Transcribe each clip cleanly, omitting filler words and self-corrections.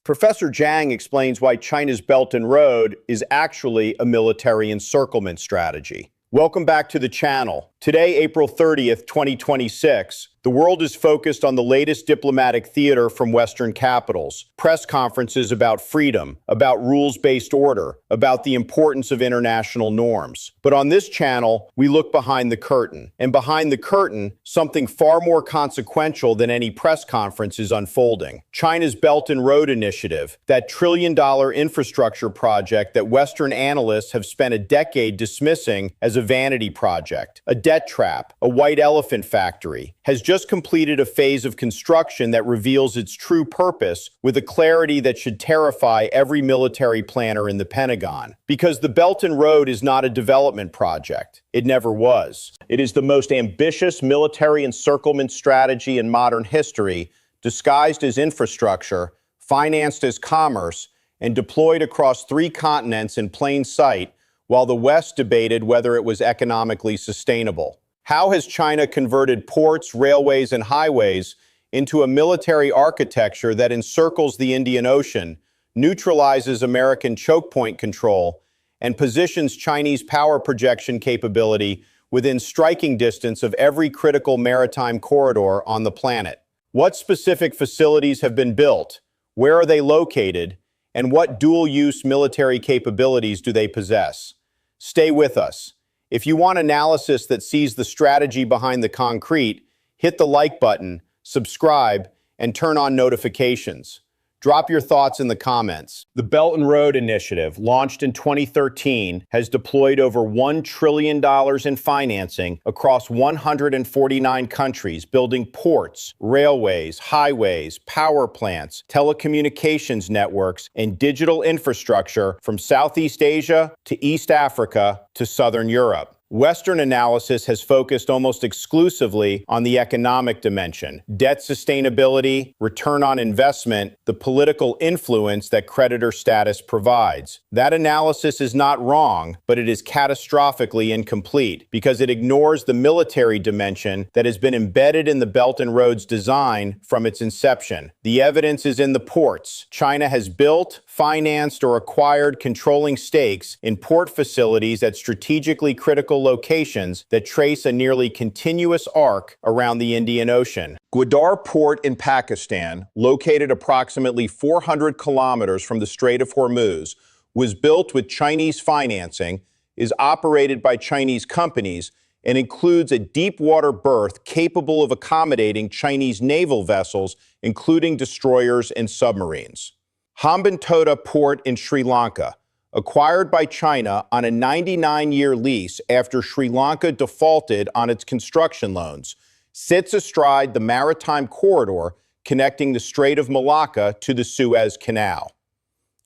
Professor Jiang explains why China's Belt and Road is actually a military encirclement strategy. Welcome back to the channel. Today, April 30th, 2026, the world is focused on the latest diplomatic theater from Western capitals. Press conferences about freedom, about rules-based order, about the importance of international norms. But on this channel, we look behind the curtain. And behind the curtain, something far more consequential than any press conference is unfolding. China's Belt and Road Initiative, that trillion-dollar infrastructure project that Western analysts have spent a decade dismissing as a vanity project, a debt trap, a white elephant factory, has just completed a phase of construction that reveals its true purpose with a clarity that should terrify every military planner in the Pentagon. Because the Belt and Road is not a development project. It never was. It is the most ambitious military encirclement strategy in modern history, disguised as infrastructure, financed as commerce, and deployed across 3 continents in plain sight while the West debated whether it was economically sustainable. How has China converted ports, railways, and highways into a military architecture that encircles the Indian Ocean, neutralizes American choke point control, and positions Chinese power projection capability within striking distance of every critical maritime corridor on the planet? What specific facilities have been built? Where are they located? And what dual-use military capabilities do they possess? Stay with us. If you want analysis that sees the strategy behind the concrete, hit the like button, subscribe, and turn on notifications. Drop your thoughts in the comments. The Belt and Road Initiative, launched in 2013, has deployed over $1 trillion in financing across 149 countries, building ports, railways, highways, power plants, telecommunications networks, and digital infrastructure from Southeast Asia to East Africa to Southern Europe. Western analysis has focused almost exclusively on the economic dimension, debt sustainability, return on investment, the political influence that creditor status provides. That analysis is not wrong, but it is catastrophically incomplete because it ignores the military dimension that has been embedded in the Belt and Road's design from its inception. The evidence is in the ports. China has built, financed, or acquired controlling stakes in port facilities at strategically critical locations that trace a nearly continuous arc around the Indian Ocean. Gwadar Port in Pakistan, located approximately 400 kilometers from the Strait of Hormuz, was built with Chinese financing, is operated by Chinese companies, and includes a deep-water berth capable of accommodating Chinese naval vessels, including destroyers and submarines. Hambantota Port in Sri Lanka, acquired by China on a 99-year lease after Sri Lanka defaulted on its construction loans, sits astride the maritime corridor connecting the Strait of Malacca to the Suez Canal.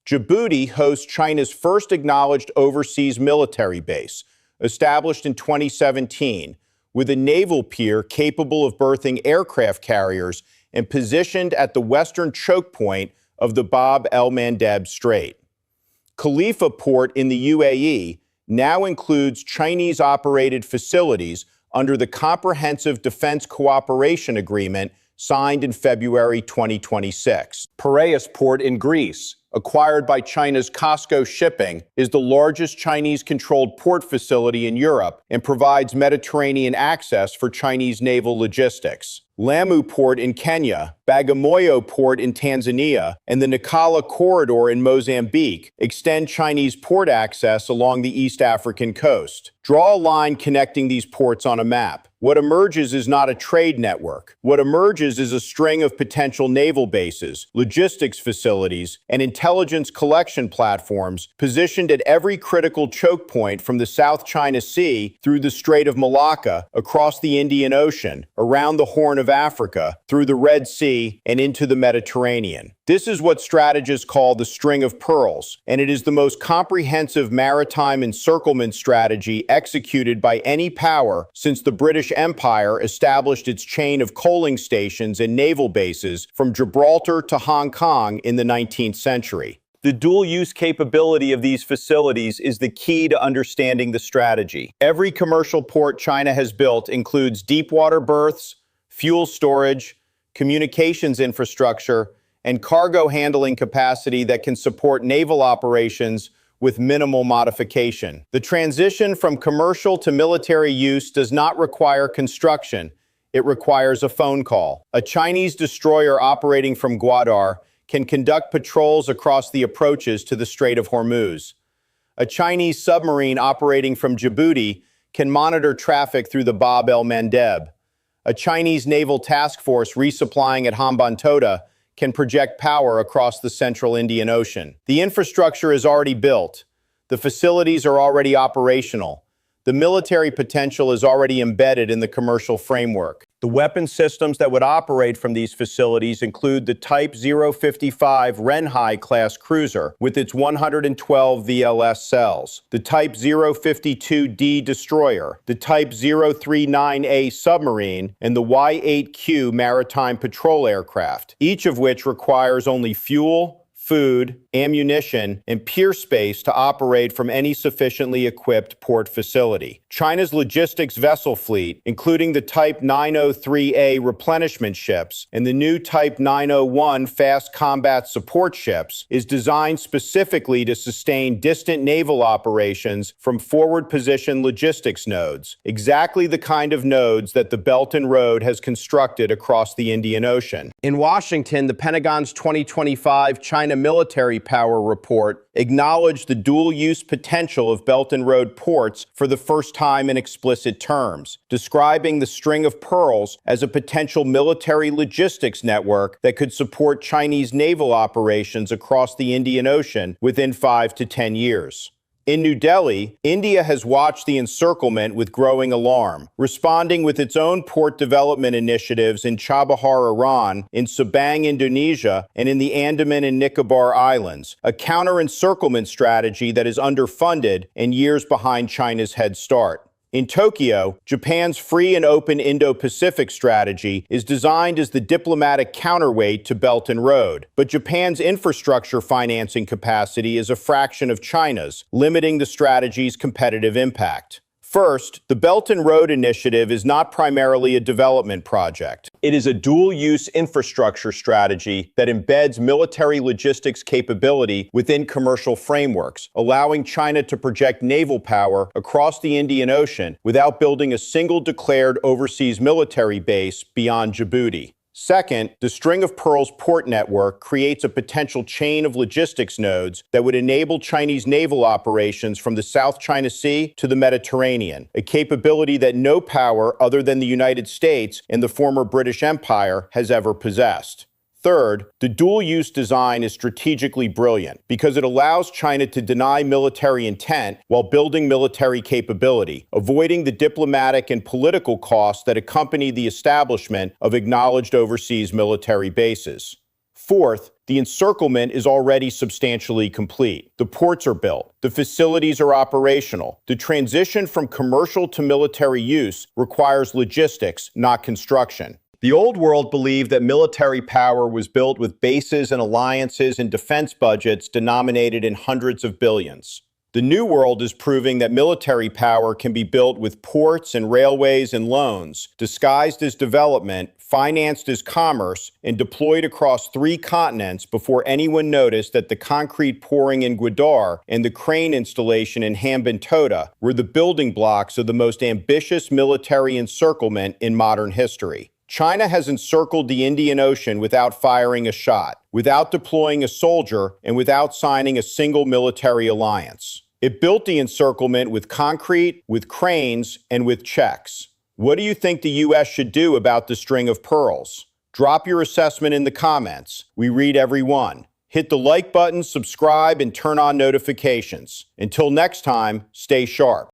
Djibouti hosts China's first acknowledged overseas military base, established in 2017, with a naval pier capable of berthing aircraft carriers and positioned at the western choke point of the Bab el-Mandeb Strait. Khalifa Port in the UAE now includes Chinese-operated facilities under the Comprehensive Defense Cooperation Agreement signed in February 2026. Piraeus Port in Greece, acquired by China's COSCO Shipping, is the largest Chinese-controlled port facility in Europe and provides Mediterranean access for Chinese naval logistics. Lamu Port in Kenya, Bagamoyo Port in Tanzania, and the Nacala Corridor in Mozambique extend Chinese port access along the East African coast. Draw a line connecting these ports on a map. What emerges is not a trade network. What emerges is a string of potential naval bases, logistics facilities, and intelligence collection platforms positioned at every critical choke point from the South China Sea through the Strait of Malacca, across the Indian Ocean, around the Horn of Africa, through the Red Sea, and into the Mediterranean. This is what strategists call the string of pearls, and it is the most comprehensive maritime encirclement strategy executed by any power since the British Empire established its chain of coaling stations and naval bases from Gibraltar to Hong Kong in the 19th century. The dual-use capability of these facilities is the key to understanding the strategy. Every commercial port China has built includes deep-water berths, fuel storage, communications infrastructure, and cargo handling capacity that can support naval operations with minimal modification. The transition from commercial to military use does not require construction. It requires a phone call. A Chinese destroyer operating from Gwadar can conduct patrols across the approaches to the Strait of Hormuz. A Chinese submarine operating from Djibouti can monitor traffic through the Bab el-Mandeb. A Chinese naval task force resupplying at Hambantota can project power across the central Indian Ocean. The infrastructure is already built. The facilities are already operational. The military potential is already embedded in the commercial framework. The weapon systems that would operate from these facilities include the Type 055 Renhai-class cruiser with its 112 VLS cells, the Type 052D destroyer, the Type 039A submarine, and the Y-8Q maritime patrol aircraft, each of which requires only fuel, food, ammunition, and pier space to operate from any sufficiently equipped port facility. China's logistics vessel fleet, including the Type 903A replenishment ships and the new Type 901 fast combat support ships, is designed specifically to sustain distant naval operations from forward-position logistics nodes, exactly the kind of nodes that the Belt and Road has constructed across the Indian Ocean. In Washington, the Pentagon's 2025 China Military Power Report acknowledged the dual-use potential of Belt and Road ports for the first time in explicit terms, describing the String of Pearls as a potential military logistics network that could support Chinese naval operations across the Indian Ocean within 5 to 10 years. In New Delhi, India has watched the encirclement with growing alarm, responding with its own port development initiatives in Chabahar, Iran, in Sabang, Indonesia, and in the Andaman and Nicobar Islands, a counter-encirclement strategy that is underfunded and years behind China's head start. In Tokyo, Japan's free and open Indo-Pacific strategy is designed as the diplomatic counterweight to Belt and Road, but Japan's infrastructure financing capacity is a fraction of China's, limiting the strategy's competitive impact. First, the Belt and Road Initiative is not primarily a development project. It is a dual-use infrastructure strategy that embeds military logistics capability within commercial frameworks, allowing China to project naval power across the Indian Ocean without building a single declared overseas military base beyond Djibouti. Second, the String of Pearls port network creates a potential chain of logistics nodes that would enable Chinese naval operations from the South China Sea to the Mediterranean, a capability that no power other than the United States and the former British Empire has ever possessed. Third, the dual-use design is strategically brilliant because it allows China to deny military intent while building military capability, avoiding the diplomatic and political costs that accompany the establishment of acknowledged overseas military bases. Fourth, the encirclement is already substantially complete. The ports are built. The facilities are operational. The transition from commercial to military use requires logistics, not construction. The old world believed that military power was built with bases and alliances and defense budgets denominated in hundreds of billions. The new world is proving that military power can be built with ports and railways and loans, disguised as development, financed as commerce, and deployed across 3 continents before anyone noticed that the concrete pouring in Gwadar and the crane installation in Hambantota were the building blocks of the most ambitious military encirclement in modern history. China has encircled the Indian Ocean without firing a shot, without deploying a soldier, and without signing a single military alliance. It built the encirclement with concrete, with cranes, and with checks. What do you think the U.S. should do about the String of Pearls? Drop your assessment in the comments. We read every one. Hit the like button, subscribe, and turn on notifications. Until next time, stay sharp.